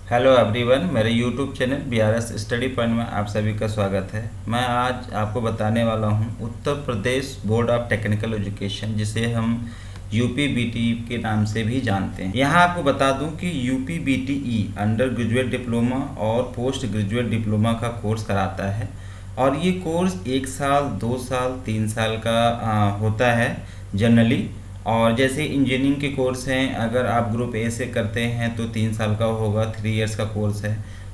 Hello everyone, मेरे YouTube channel BRS study point में आप सभी का स्वागत है। मैं आज आपको बताने वाला हूं Uttar Pradesh board of technical education, जिसे हम UPBTE के नाम से भी जानते हैं। यहां आपको बता दूं कि UPBTE अंडर ग्रेजुएट डिप्लोमा और पोस्ट ग्रेजुएट डिप्लोमा का कोर्स कराता है और ये कोर्स 1 साल, 2 साल, 3 साल का होता है जनरली। और जैसे इंजीनियरिंग के कोर्स हैं, अगर आप ग्रुप ए से करते हैं तो 3 साल का होगा, 3 इयर्स का कोर्स है।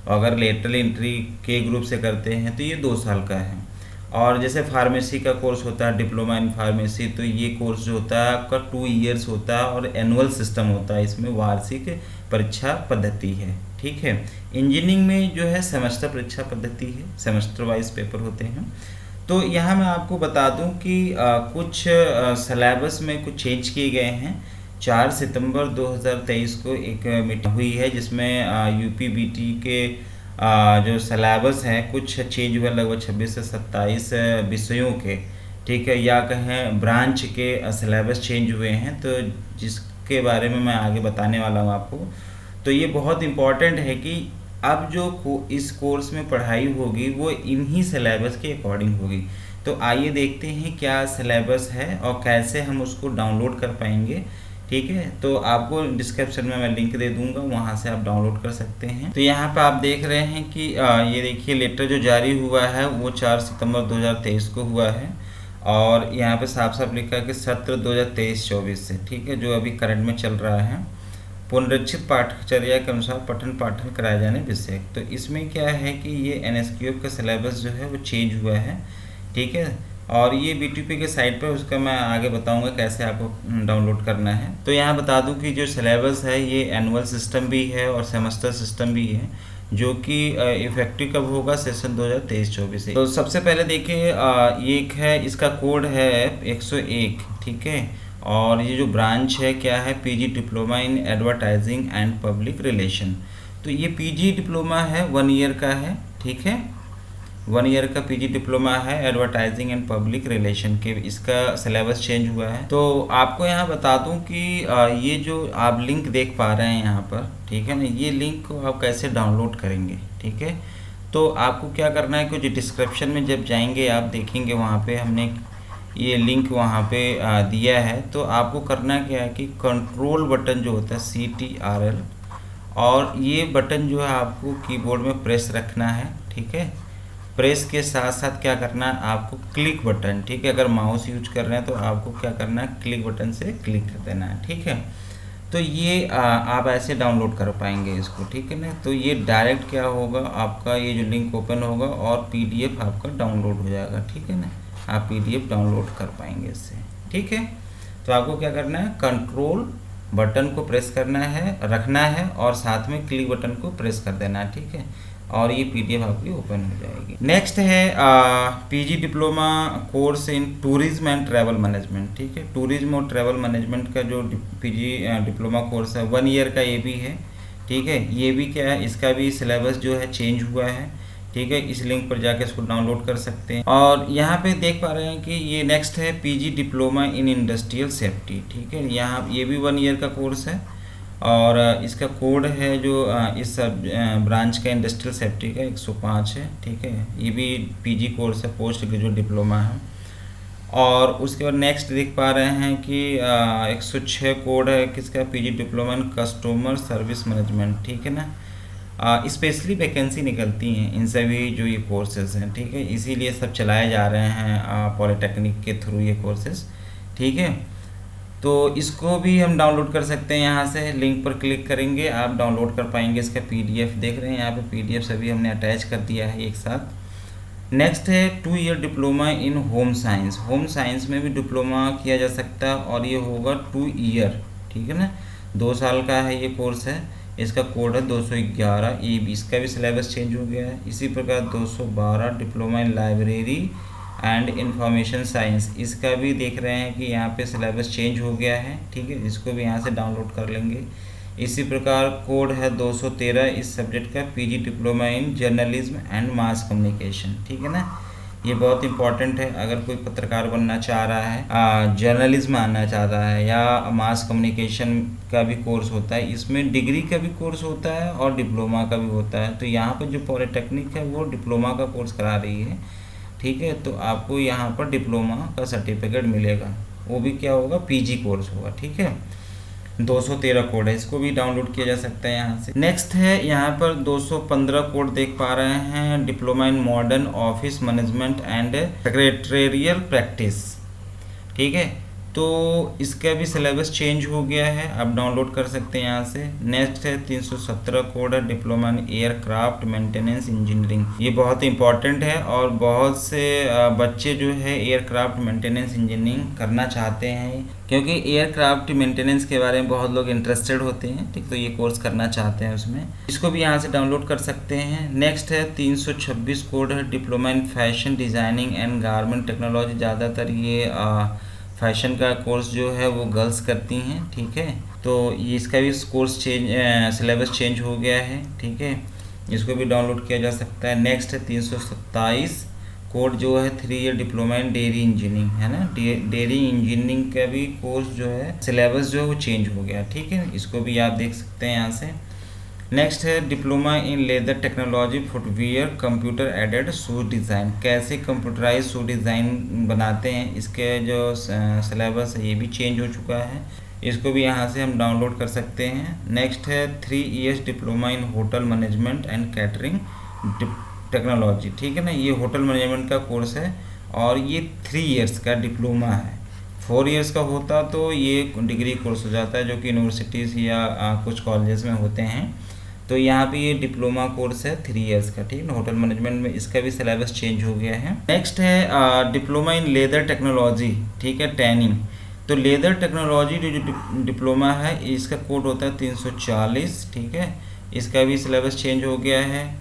और अगर लेटरल एंट्री के ग्रुप से करते हैं तो ये 2 साल का है। और जैसे फार्मेसी का कोर्स होता है, डिप्लोमा इन फार्मेसी, तो ये कोर्स जो होता है आपका 2 इयर्स होता है और एनुअल सिस्टम होता है, इसमें वार्षिक परीक्षा पद्धति है। ठीक है। इंजीनियरिंग में जो है सेमेस्टर परीक्षा पद्धति है, सेमेस्टर वाइज पेपर होते हैं। तो यहाँ मैं आपको बता दूं कि कुछ सिलेबस में कुछ चेंज किए गए हैं। 4 सितंबर 2023 को एक मीटिंग हुई है जिसमें UPBT के जो सिलेबस हैं कुछ चेंज हुआ, लगभग 26 से 27 विषयों के, ठीक है, या कहें ब्रांच के सिलेबस चेंज हुए हैं, तो जिसके बारे में मैं आगे बताने वाला हूँ आपको। तो ये बहुत इम्पॉर्टेंट है कि अब जो इस कोर्स में पढ़ाई होगी वो इन्हीं सिलेबस के अकॉर्डिंग होगी। तो आइए देखते हैं क्या सिलेबस है और कैसे हम उसको डाउनलोड कर पाएंगे। ठीक है, तो आपको डिस्क्रिप्शन में मैं लिंक दे दूंगा, वहां से आप डाउनलोड कर सकते हैं। तो यहाँ पे आप देख रहे हैं कि ये देखिए लेटर जो जारी हुआ है वो 4 सितंबर 2023 को हुआ है और यहाँ पे साफ साफ लिखा है कि सत्र 2023-24 से, ठीक है, जो अभी करंट में चल रहा है, पुनरीक्षित पाठ्यचर्या के अनुसार पठन पाठन कराए जाने विषय। तो इसमें क्या है कि ये NSQF का सिलेबस जो है वो चेंज हुआ है। ठीक है, और ये BTP के साइट पर उसका मैं आगे बताऊंगा कैसे आपको डाउनलोड करना है। तो यहाँ बता दूं कि जो सिलेबस है ये एनुअल सिस्टम भी है और सेमेस्टर सिस्टम भी है, जो कि इफेक्टिव कब होगा, सेशन 2023-24 से। तो सबसे पहले देखिए, ये एक है, इसका कोड है 101। ठीक है, और ये जो ब्रांच है क्या है, PG diploma in advertising and public relation. तो ये PG डिप्लोमा है, 1 ईयर का है। ठीक है, 1 ईयर का PG डिप्लोमा है एडवर्टाइजिंग एंड पब्लिक रिलेशन के, इसका सिलेबस चेंज हुआ है। तो आपको यहाँ बता दूँ कि ये जो आप लिंक देख पा रहे हैं यहाँ पर, ठीक है ना, ये लिंक को आप कैसे डाउनलोड करेंगे। ठीक है, तो आपको क्या करना है, कुछ डिस्क्रिप्शन में जब जाएंगे आप देखेंगे वहाँ पे हमने ये लिंक वहाँ पे दिया है। तो आपको करना क्या है कि कंट्रोल बटन जो होता है CTRL, और ये बटन जो है आपको कीबोर्ड में प्रेस रखना है। ठीक है, प्रेस के साथ साथ क्या करना है आपको क्लिक बटन, ठीक है, अगर माउस यूज कर रहे हैं तो आपको क्या करना है, क्लिक बटन से क्लिक कर देना है। ठीक है, तो ये आप ऐसे डाउनलोड कर पाएंगे इसको। ठीक है ना, तो ये डायरेक्ट क्या होगा, आपका ये जो लिंक ओपन होगा और PDF आपका डाउनलोड हो जाएगा। ठीक है ना, आप PDF डाउनलोड कर पाएंगे इससे। ठीक है, तो आपको क्या करना है, कंट्रोल बटन को प्रेस करना है, रखना है, और साथ में क्लिक बटन को प्रेस कर देना है। ठीक है, और ये PDF आपकी ओपन हो जाएगी। नेक्स्ट है PG diploma course in tourism and travel management. ठीक है, टूरिज्म और ट्रैवल मैनेजमेंट का जो PG डिप्लोमा कोर्स है 1 ईयर का ये भी है। ठीक है, ये भी क्या है, इसका भी सिलेबस जो है चेंज हुआ है। ठीक है, इस लिंक पर जाके इसको डाउनलोड कर सकते हैं। और यहाँ पे देख पा रहे हैं कि ये नेक्स्ट है PG diploma in industrial safety. ठीक है, यहाँ ये भी 1 ईयर का कोर्स है और इसका कोड है जो इस ब्रांच का इंडस्ट्रियल सेफ्टी का 105 है। ठीक है, ये भी PG कोर्स है, पोस्ट ग्रेजुएट डिप्लोमा है। और उसके बाद नेक्स्ट देख पा रहे हैं कि 106 कोड है किसका, PG diploma in customer service management. ठीक है ना, स्पेशली वैकेंसी निकलती हैं इन सभी जो ये कोर्सेज हैं। ठीक है, इसीलिए सब चलाए जा रहे हैं पॉलिटेक्निक के थ्रू ये कोर्सेज। ठीक है, तो इसको भी हम डाउनलोड कर सकते हैं, यहाँ से लिंक पर क्लिक करेंगे आप डाउनलोड कर पाएंगे। इसका PDF देख रहे हैं यहाँ पे, PDF सभी हमने अटैच कर दिया है एक साथ। नेक्स्ट है 2 year diploma in home science. Home science में भी डिप्लोमा किया जा सकता है और ये होगा 2 ईयर। ठीक है ना, 2 साल का है ये कोर्स है। इसका कोड है 211। ये भी, इसका भी सिलेबस चेंज हो गया है। इसी प्रकार 212 diploma in library and information science, इसका भी देख रहे हैं कि यहाँ पे सिलेबस चेंज हो गया है। ठीक है, इसको भी यहाँ से डाउनलोड कर लेंगे। इसी प्रकार कोड है 213 इस सब्जेक्ट का, PG diploma in journalism and mass communication. ठीक है ना, ये बहुत इंपॉर्टेंट है। अगर कोई पत्रकार बनना चाह रहा है, जर्नलिज्म आना चाहता है, या मास कम्युनिकेशन का भी कोर्स होता है, इसमें डिग्री का भी कोर्स होता है और डिप्लोमा का भी होता है। तो यहाँ पर जो पॉलिटेक्निक है वो डिप्लोमा का कोर्स करा रही है, ठीक है। तो आपको यहाँ पर डिप्लोमा का सर्टिफिकेट मिलेगा, वो भी क्या होगा, पीजी कोर्स होगा, ठीक है। 213 कोड है, इसको भी डाउनलोड किया जा सकता है यहाँ से। नेक्स्ट है यहाँ पर 215 कोड देख पा रहे हैं, diploma in modern office management and secretarial practice, ठीक है। तो इसका भी सिलेबस चेंज हो गया है, आप डाउनलोड कर सकते हैं यहाँ से। नेक्स्ट है 317 कोड है, diploma in aircraft maintenance engineering. ये बहुत इंपॉर्टेंट है और बहुत से बच्चे जो है एयरक्राफ्ट मेंटेनेंस इंजीनियरिंग करना चाहते हैं, क्योंकि एयरक्राफ्ट मेंटेनेंस के बारे में बहुत लोग इंटरेस्टेड होते हैं, ठीक। तो ये कोर्स करना चाहते हैं उसमें, इसको भी यहाँ से डाउनलोड कर सकते हैं। नेक्स्ट है 326 कोड है, diploma in fashion designing and garment technology. ज़्यादातर ये फैशन का कोर्स जो है वो गर्ल्स करती हैं, ठीक है। तो ये इसका भी कोर्स सिलेबस चेंज हो गया है, ठीक है। इसको भी डाउनलोड किया जा सकता है। नेक्स्ट है 327 कोड जो है 3 year diploma in dairy engineering, है ना। डेयरी इंजीनियरिंग का भी कोर्स जो है सिलेबस जो है वो चेंज हो गया, ठीक है। इसको भी आप देख सकते हैं यहाँ से। नेक्स्ट है diploma in leather technology footwear computer aided shoes design. कैसे कंप्यूटराइज शू डिज़ाइन बनाते हैं, इसके जो सिलेबस है ये भी चेंज हो चुका है, इसको भी यहाँ से हम डाउनलोड कर सकते हैं। नेक्स्ट है 3 years diploma in hotel management and catering technology, ठीक है ना। ये होटल मैनेजमेंट का कोर्स है और ये 3 ईयर्स का डिप्लोमा है। 4 ईयर्स का होता तो ये डिग्री कोर्स हो जाता है, जो कि यूनिवर्सिटीज़ या कुछ कॉलेजेस में होते हैं। तो यहाँ पे ये डिप्लोमा कोर्स है 3 ईयर्स का, ठीक है। होटल मैनेजमेंट में इसका भी सिलेबस चेंज हो गया है। नेक्स्ट है डिप्लोमा इन लेदर टेक्नोलॉजी, ठीक है, टैनिंग। तो लेदर टेक्नोलॉजी जो डिप्लोमा है इसका कोड होता है 340, ठीक है। इसका भी सिलेबस चेंज हो गया है।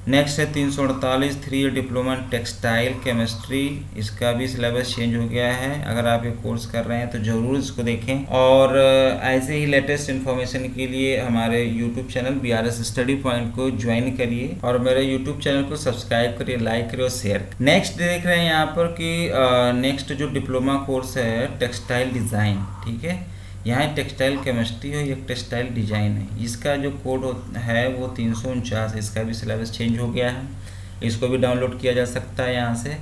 नेक्स्ट है 348 3 year diploma in textile chemistry. इसका भी सिलेबस चेंज हो गया है। अगर आप ये कोर्स कर रहे हैं तो ज़रूर इसको देखें। और ऐसे ही लेटेस्ट इन्फॉर्मेशन के लिए हमारे YouTube channel BRS study point को ज्वाइन करिए और मेरे यूट्यूब चैनल को सब्सक्राइब करिए, लाइक करिए और शेयर। नेक्स्ट देख रहे हैं यहाँ पर कि नेक्स्ट जो डिप्लोमा कोर्स है टेक्सटाइल डिज़ाइन, ठीक है। यहाँ टेक्सटाइल केमिस्ट्री है, एक टेक्सटाइल डिज़ाइन है। इसका जो कोड है वो 349, इसका भी सिलेबस चेंज हो गया है, इसको भी डाउनलोड किया जा सकता है यहाँ से,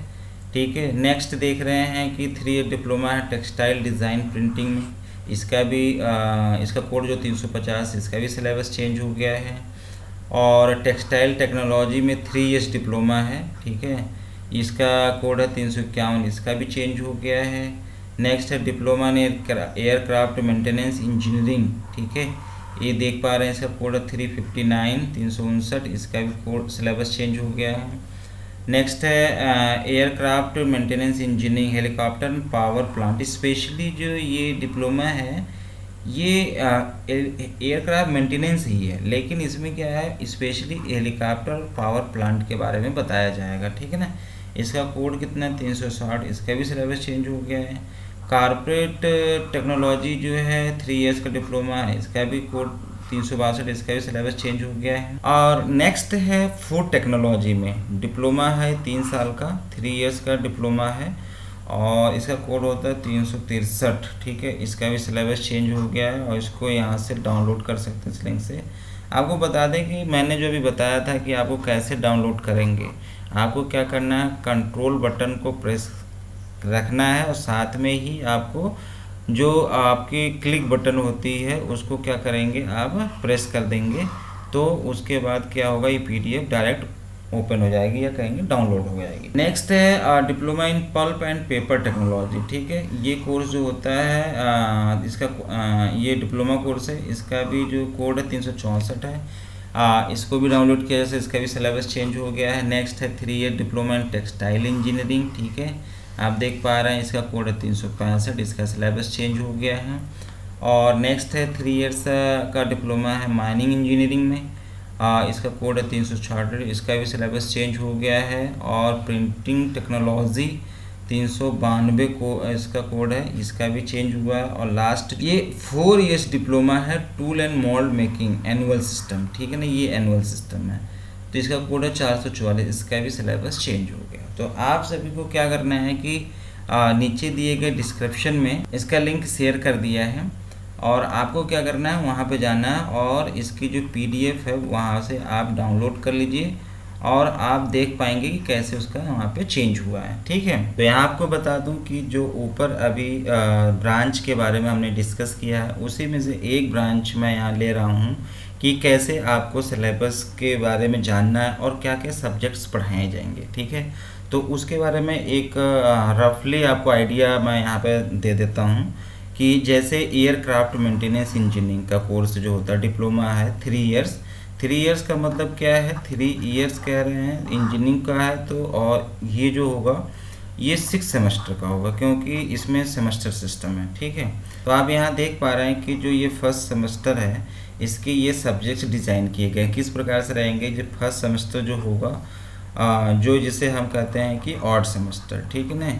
ठीक है। नेक्स्ट देख रहे हैं कि 3 ईयर डिप्लोमा है टेक्सटाइल डिज़ाइन प्रिंटिंग में। इसका भी इसका कोड जो 350, इसका भी सिलेबस चेंज हो गया है। और टेक्सटाइल टेक्नोलॉजी में 3 ईयर्स डिप्लोमा है, ठीक है। इसका कोड है 351, इसका भी चेंज हो गया है। नेक्स्ट है diploma in aircraft maintenance engineering, ठीक है। ये देख पा रहे हैं, इसका कोड है 359 359, इसका भी कोड सिलेबस चेंज हो गया है। नेक्स्ट है aircraft maintenance engineering helicopter power plant. Specially जो ये डिप्लोमा है ये एयरक्राफ्ट मेंटेनेंस ही है, लेकिन इसमें क्या है, स्पेशली हेलीकॉप्टर पावर प्लांट के बारे में बताया जाएगा, ठीक है ना। इसका कोड कितना है 360, इसका भी सिलेबस चेंज हो गया है। कारपोरेट टेक्नोलॉजी जो है 3 ईयर्स का डिप्लोमा है, इसका भी कोड 362, इसका भी सिलेबस चेंज हो गया है। और नेक्स्ट है फूड टेक्नोलॉजी में डिप्लोमा है 3 साल का, 3 ईयर्स का डिप्लोमा है और इसका कोड होता है 363, ठीक है। इसका भी सिलेबस चेंज हो गया है और इसको यहाँ से डाउनलोड कर सकते हैं इस लिंक से। आपको बता दें कि मैंने जो भी बताया था कि आपको कैसे डाउनलोड करेंगे, आपको क्या करना है, कंट्रोल बटन को प्रेस रखना है और साथ में ही आपको जो आपकी क्लिक बटन होती है उसको क्या करेंगे, आप प्रेस कर देंगे। तो उसके बाद क्या होगा, ये PDF डायरेक्ट ओपन हो जाएगी या कहेंगे डाउनलोड हो जाएगी। नेक्स्ट है diploma in pulp and paper technology, ठीक है। ये कोर्स जो होता है इसका ये डिप्लोमा कोर्स है, इसका भी जो कोड है 364 है। इसको भी डाउनलोड किया जैसे, इसका भी सिलेबस चेंज हो गया है। नेक्स्ट है 3 year diploma in textile engineering, ठीक है। आप देख पा रहे हैं इसका कोड है 365, इसका सिलेबस चेंज हो गया है। और नेक्स्ट है 3 ईयर्स का डिप्लोमा है माइनिंग इंजीनियरिंग में, इसका कोड है 366, इसका भी सिलेबस चेंज हो गया है। और प्रिंटिंग टेक्नोलॉजी 392 को इसका कोड है, इसका भी चेंज हुआ है। और लास्ट ये 4 ईयर्स डिप्लोमा है tool and mould making annual system, ठीक है ना। ये एनुअल सिस्टम है, तो इसका कोड है 444, इसका भी सिलेबस चेंज हो गया। तो आप सभी को क्या करना है कि नीचे दिए गए डिस्क्रिप्शन में इसका लिंक शेयर कर दिया है, और आपको क्या करना है, वहाँ पे जाना है और इसकी जो PDF है वहाँ से आप डाउनलोड कर लीजिए और आप देख पाएंगे कि कैसे उसका वहाँ पे चेंज हुआ है। ठीक है, तो यहाँ आपको बता दूँ कि जो ऊपर अभी ब्रांच के बारे में हमने डिस्कस किया है, उसी में से एक ब्रांच मैं यहाँ ले रहा हूँ कि कैसे आपको सिलेबस के बारे में जानना है और क्या क्या सब्जेक्ट्स पढ़ाए जाएंगे। ठीक है, तो उसके बारे में एक रफली आपको आइडिया मैं यहाँ पे दे देता हूँ कि जैसे एयरक्राफ्ट मेंटेनेंस इंजीनियरिंग का कोर्स जो होता है, डिप्लोमा है 3 इयर्स। 3 इयर्स का मतलब क्या है, 3 इयर्स कह रहे हैं, इंजीनियरिंग का है तो, और ये जो होगा ये 6 सेमेस्टर का होगा क्योंकि इसमें सेमेस्टर सिस्टम है। ठीक है, तो आप यहाँ देख पा रहे हैं कि जो ये फर्स्ट सेमेस्टर है इसके ये सब्जेक्ट्स डिज़ाइन किए गए किस प्रकार से रहेंगे। जो फर्स्ट सेमेस्टर जो होगा जो जिसे हम कहते हैं कि ऑड सेमेस्टर, ठीक है ना।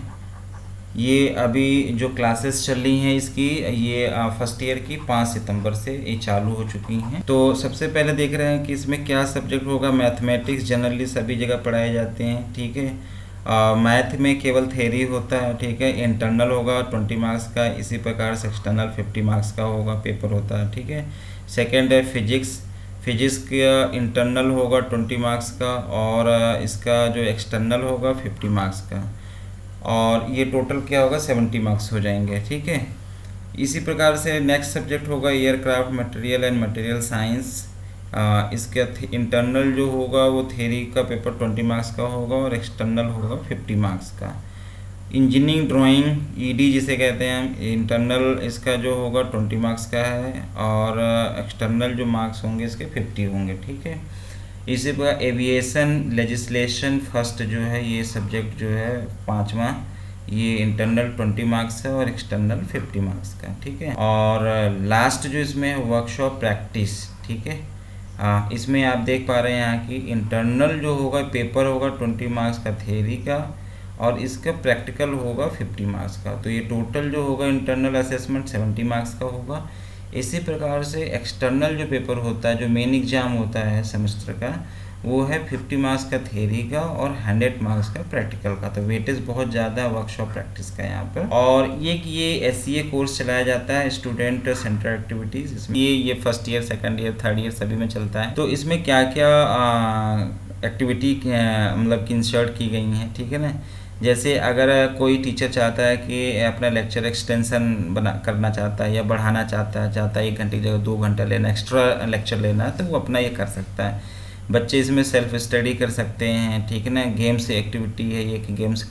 ये अभी जो क्लासेस चल रही हैं इसकी, ये फर्स्ट ईयर की 5 सितंबर से ये चालू हो चुकी हैं। तो सबसे पहले देख रहे हैं कि इसमें क्या सब्जेक्ट होगा। मैथमेटिक्स जनरली सभी जगह पढ़ाए जाते हैं। ठीक है, मैथ में केवल थ्योरी होता है। ठीक है, इंटरनल होगा 20 मार्क्स का, इसी प्रकार से एक्सटर्नल 50 मार्क्स का होगा, पेपर होता है। ठीक है, सेकेंड है फिजिक्स का इंटरनल होगा 20 मार्क्स का, और इसका जो एक्सटर्नल होगा 50 मार्क्स का, और ये टोटल क्या होगा 70 मार्क्स हो जाएंगे। ठीक है, इसी प्रकार से नेक्स्ट सब्जेक्ट होगा aircraft material and material science. इसका इंटरनल जो होगा वो थ्योरी का पेपर 20 मार्क्स का होगा और एक्सटर्नल होगा 50 मार्क्स का। इंजीनियरिंग ड्राइंग ED जिसे कहते हैं हम, इंटरनल इसका जो होगा 20 मार्क्स का है और एक्सटर्नल जो मार्क्स होंगे इसके 50 होंगे। ठीक है, इसी प्रकार एविएशन लेजिस्लेशन फर्स्ट जो है ये सब्जेक्ट जो है 5वां, ये इंटरनल 20 मार्क्स है और एक्सटर्नल 50 मार्क्स का। ठीक है, और लास्ट जो इसमें वर्कशॉप प्रैक्टिस। ठीक है, इसमें आप देख पा रहे हैं यहाँ की इंटरनल जो होगा पेपर होगा 20 मार्क्स का थ्योरी का, और इसका प्रैक्टिकल होगा 50 मार्क्स का। तो ये टोटल जो होगा इंटरनल असेसमेंट 70 मार्क्स का होगा। इसी प्रकार से एक्सटर्नल जो पेपर होता है, जो मेन एग्जाम होता है सेमेस्टर का, वो है 50 मार्क्स का थ्योरी का और 100 मार्क्स का प्रैक्टिकल का। तो वेटेज बहुत ज़्यादा है वर्कशॉप प्रैक्टिस का यहाँ पर। और ये SCA कोर्स चलाया जाता है, स्टूडेंट सेंटर एक्टिविटीज़। इसमें ये first year, second year, third year सभी में चलता है। तो इसमें क्या क्या एक्टिविटी मतलब कि इंसर्ट की गई हैं। ठीक है ना, जैसे अगर कोई टीचर चाहता है कि अपना लेक्चर एक्सटेंशन करना चाहता है या बढ़ाना चाहता है 1 घंटे की जगह 2 घंटा लेना, एक्स्ट्रा लेक्चर लेना है, तो वो अपना ये कर सकता है। बच्चे इसमें सेल्फ स्टडी कर सकते हैं। ठीक है ना, गेम्स एक्टिविटी है ये कि गेम्स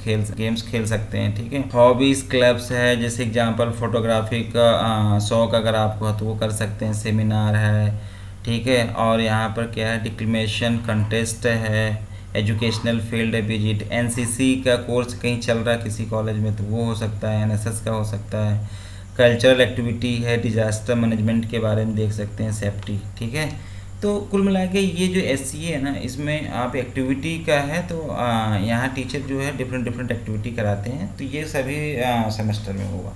खेल सकते हैं। ठीक है, हॉबीज़ क्लब्स है, जैसे एग्जांपल फोटोग्राफी का शौक अगर आपको है तो वो कर सकते हैं, सेमिनार है। ठीक है, और यहाँ पर क्या है, डिक्लेमेशन कंटेस्ट है, एजुकेशनल फील्ड विजिट, NCC का कोर्स कहीं चल रहा है किसी कॉलेज में तो वो हो सकता है, NSS का हो सकता है, कल्चरल एक्टिविटी है, डिजास्टर मैनेजमेंट के बारे में देख सकते हैं, सेफ्टी। ठीक है, तो कुल मिला के ये जो SCA है ना, इसमें आप एक्टिविटी का है तो यहाँ टीचर जो है डिफरेंट एक्टिविटी कराते हैं, तो ये सभी सेमेस्टर में होगा।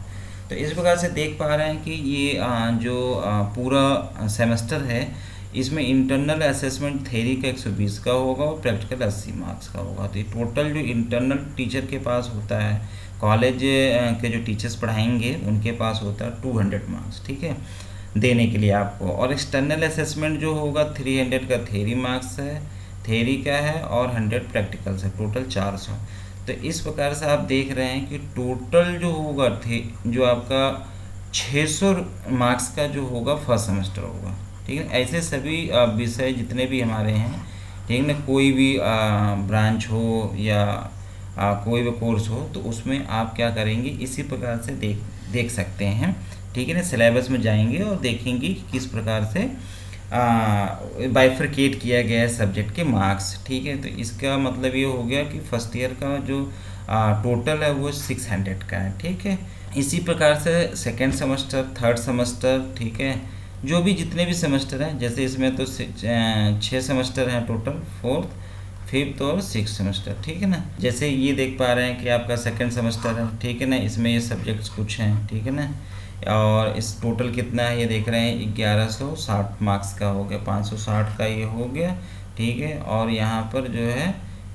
तो इस प्रकार से देख पा रहे हैं कि ये जो पूरा सेमेस्टर है इसमें इंटरनल असेसमेंट थ्योरी का 120 का होगा और प्रैक्टिकल 80 मार्क्स का होगा। तो ये टोटल जो इंटरनल टीचर के पास होता है, कॉलेज के जो टीचर्स पढ़ाएंगे उनके पास होता है 200 मार्क्स। ठीक है, देने के लिए आपको। और एक्सटर्नल असेसमेंट जो होगा 300 का थ्योरी मार्क्स है, थ्योरी का है, और 100 प्रैक्टिकल है, टोटल 400। तो इस प्रकार से आप देख रहे हैं कि टोटल जो होगा जो आपका 600 मार्क्स का जो होगा फर्स्ट सेमेस्टर होगा। ठीक है, ऐसे सभी विषय जितने भी हमारे हैं, ठीक है ना, कोई भी ब्रांच हो या कोई भी कोर्स हो तो उसमें आप क्या करेंगे इसी प्रकार से देख सकते हैं। ठीक है ना, सिलेबस में जाएंगे और देखेंगे कि किस प्रकार से बाइफरकेट किया गया है सब्जेक्ट के मार्क्स। ठीक है, तो इसका मतलब ये हो गया कि फर्स्ट ईयर का जो टोटल है वो 600 का है। ठीक है, इसी प्रकार से सेकेंड सेमेस्टर, थर्ड सेमेस्टर, ठीक है, जो भी जितने भी सेमेस्टर हैं, जैसे इसमें तो 6 सेमेस्टर हैं टोटल, 4th, 5th और 6th सेमेस्टर। ठीक है ना, जैसे ये देख पा रहे हैं कि आपका सेकेंड सेमेस्टर है। ठीक है ना, इसमें ये सब्जेक्ट्स कुछ हैं। ठीक है ना, और इस टोटल कितना है ये देख रहे हैं 1160 मार्क्स का हो गया, 560 का ये हो गया, ठीक है, और यहाँ पर जो है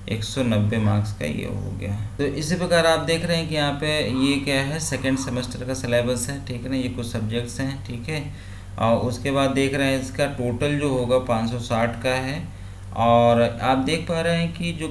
190 मार्क्स का ये हो गया। तो इसी प्रकार आप देख रहे हैं कि यहाँ पे ये क्या है, सेकेंड सेमेस्टर का सिलेबस है, ठीक है ना, ये कुछ सब्जेक्ट्स हैं, ठीक है। और उसके बाद देख रहे हैं इसका टोटल जो होगा 560 का है। और आप देख पा रहे हैं कि जो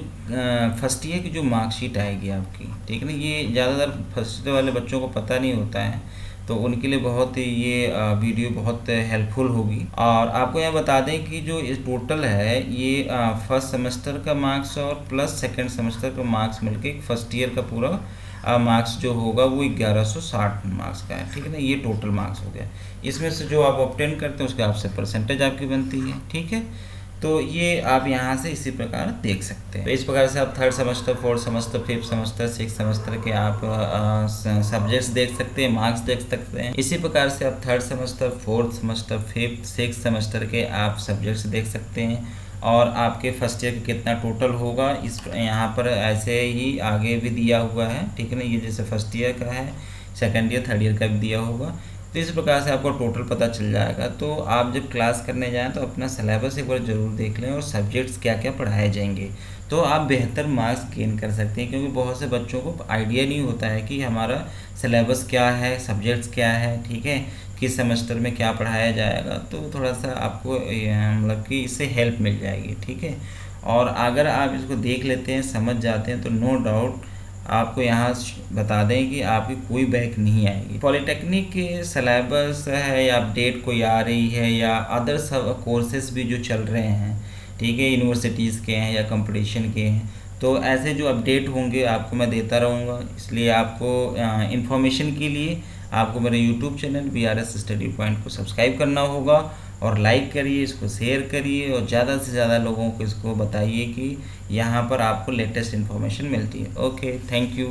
फर्स्ट ईयर की जो मार्कशीट आएगी आपकी, ठीक है ना, ये ज़्यादातर फर्स्ट ईयर वाले बच्चों को पता नहीं होता है, तो उनके लिए बहुत ये वीडियो बहुत हेल्पफुल होगी। और आपको यहाँ बता दें कि जो इस टोटल है ये फर्स्ट सेमेस्टर का मार्क्स और प्लस सेकंड सेमेस्टर का मार्क्स मिलके फर्स्ट ईयर का पूरा मार्क्स जो होगा वो 1160 मार्क्स का है, ठीक है ना, ये टोटल मार्क्स हो गया। इसमें से जो आप ऑब्टेन करते हैं उसके आपसे परसेंटेज आपकी बनती है, ठीक है। तो ये आप यहाँ से इसी प्रकार देख सकते हैं। तो इस प्रकार से आप third semester, fourth semester, fifth semester, six semester के आप सब्जेक्ट्स देख सकते हैं, मार्क्स देख सकते हैं। इसी प्रकार से आप third semester, fourth semester, fifth, six semester के आप सब्जेक्ट्स देख सकते हैं और आपके फर्स्ट ईयर का कितना टोटल होगा इस यहाँ पर ऐसे ही आगे भी दिया हुआ है, ठीक है ना। ये जैसे फर्स्ट ईयर का है, सेकेंड ईयर, थर्ड ईयर का भी दिया होगा, तो इस प्रकार से आपको टोटल पता चल जाएगा। तो आप जब क्लास करने जाएं तो अपना सिलेबस एक बार ज़रूर देख लें और सब्जेक्ट्स क्या क्या पढ़ाए जाएंगे, तो आप बेहतर मार्क्स गेन कर सकते हैं। क्योंकि बहुत से बच्चों को आइडिया नहीं होता है कि हमारा सिलेबस क्या है, सब्जेक्ट्स क्या है, ठीक है, किस सेमेस्टर में क्या पढ़ाया जाएगा। तो थोड़ा सा आपको मतलब कि इससे हेल्प मिल जाएगी, ठीक है। और अगर आप इसको देख लेते हैं, समझ जाते हैं, तो नो डाउट आपको यहाँ बता दें कि आपकी कोई बैक नहीं आएगी। पॉलिटेक्निक के सिलेबस है या अपडेट कोई आ रही है या अदर सब कोर्सेज भी जो चल रहे हैं, ठीक है, यूनिवर्सिटीज़ के हैं या कंपटीशन के हैं, तो ऐसे जो अपडेट होंगे आपको मैं देता रहूँगा। इसलिए आपको इन्फॉर्मेशन के लिए आपको मेरे YouTube channel BRS study point को सब्सक्राइब करना होगा और लाइक करिए, इसको शेयर करिए और ज़्यादा से ज़्यादा लोगों को इसको बताइए कि यहाँ पर आपको लेटेस्ट इन्फॉर्मेशन मिलती है। Okay, thank you.